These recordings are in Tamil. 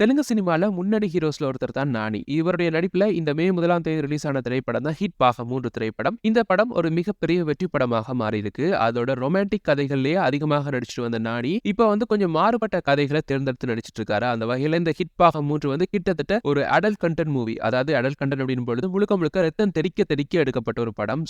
தெலுங்கு சினிமால முன்னணி ஹீரோஸ்ல ஒருத்தர் தான் நானி. இவருடைய நடிப்புல இந்த மே 1ஆம் தேதி ரிலீஸ் ஆன திரைப்படம் தான் ஹிட் பாகம் 3 திரைப்படம். இந்த படம் ஒரு மிகப்பெரிய வெற்றி படமாக மாறியிருக்கு. அதோட ரொமான்டிக் கதைகள்லயே அதிகமாக நடிச்சுட்டு வந்த நானி, இப்ப கொஞ்சம் மாறுபட்ட கதைகள தேர்ந்தெடுத்து நடிச்சுட்டு இருக்காரு. அந்த வகையில இந்த ஹிட் பாகம் 3 கிட்டத்தட்ட ஒரு அடல்ட் கன்டென்ட் மூவி. அதாவது அடல்ட் கன்டென்ட் அப்படின்னும் பொழுது முழுக்க முழுக்க ரத்தம் தெறிக்க தெறிக்க எடுக்கப்பட்ட ஒரு படம்.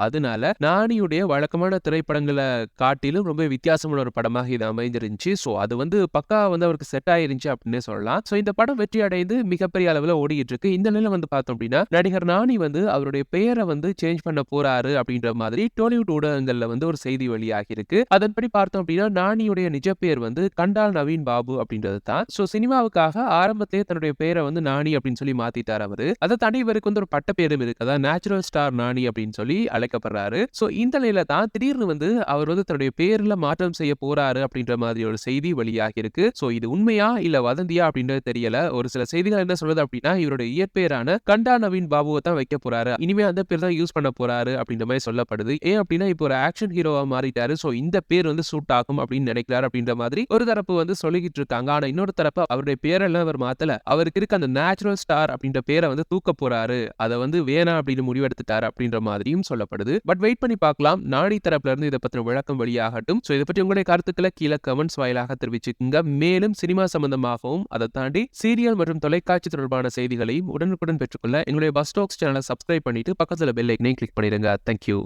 அதனால நானியுடைய வழக்கமான திரைப்படங்கள காட்டிலும் ரொம்ப வித்தியாசமான ஒரு படமாக இது அமைஞ்சிருந்துச்சு. அது பக்கா அவருக்கு செட் ஆயிருந்துச்சு அப்படின்னே சொல்லலாம். இந்த படம் வெற்றி அடைந்து மிகப்பெரிய அளவுல ஓடிட்டு இருக்கு. இந்த நிலையில பார்த்தோம் அப்படின்னா, நடிகர் நானி அவருடைய பெயரை சேஞ்ச் பண்ண போறாரு அப்படின்ற மாதிரி டோலிவுட் ஊடகங்கள்ல ஒரு செய்தி வெளியாகி இருக்கு. அதன்படி பார்த்தோம் அப்படின்னா, நானியுடைய நிஜ பெயர் கண்டால் நவீன் பாபு அப்படின்றது தான். சினிமாவுக்காக ஆரம்பத்திலேயே தன்னுடைய பெயரை நானி அப்படின்னு சொல்லி மாத்திட்டார் அவரு. அதை தாண்டி இவருக்கு ஒரு பட்ட பேரும் இருக்கு. அதாவது நேச்சுரல் ஸ்டார் நானி அப்படின்னு சொல்லி அழைக்கப்படுறாரு. இந்த நிலையில தான் திடீர்னு அவர் தன்னுடைய பேர்ல மாற்றம் செய்ய போறாரு அப்படின்ற மாதிரி ஒரு செய்தி வெளியாகி இருக்கு. இது உண்மையா இல்ல வதந்தியா அப்படின்றது தெரியல. ஒரு சில செய்திகள் என்ன சொல்லுது அப்படின்னா, இவருடைய இயற்பெயரான கண்டா நவீன் பாபுவை தான் வைக்க போறாரு. இனிமே அந்த பேர் தான் யூஸ் பண்ண போறாரு அப்படின்ற மாதிரி சொல்லப்படுது. ஏன் அப்படின்னா இப்போ ஒரு ஆக்ஷன் ஹீரோவா மாறிட்டாரு. இந்த பேர் சூட் ஆகும் அப்படின்னு நினைக்கிறாரு அப்படின்ற மாதிரி ஒரு தரப்பு சொல்லிக்கிட்டு இருக்காங்க. ஆனா இன்னொரு தரப்பு அவருடைய பேரெல்லாம் அவர் மாத்தல. அவருக்கு இருக்க அந்த நேச்சுரல் ஸ்டார் அப்படின்ற பேரை தூக்க போறாரு. அதை வேணாம் அப்படின்னு முடிவெடுத்துட்டாரு அப்படின்ற மாதிரியும் சொல்லப்படுது. பட் வெயிட் பண்ணி பார்க்கலாம். நானி தரப்புல இருந்து இதை பத்தின விளக்கம் வெளியாகட்டும். இதை பற்றி உங்களுடைய கருத்துக்களை கீழே கமெண்ட்ஸ் வாயிலாக தெரிவிச்சுக்குங்க. மேலும் சினிமா சம்பந்தமாகவும் அதை தாண்டி சீரியல் மற்றும் தொலைக்காட்சி தொடர்பான செய்திகளையும் உடனுக்குடன் பெற்றுக்கொள்ள என்னுடைய பஸ் டாக்ஸ் சேனலை சப்ஸ்கிரைப் பண்ணிட்டு பக்கத்துல பெல் ஐக்கனை கிளிக் பண்ணிடுங்க. தேங்க்யூ.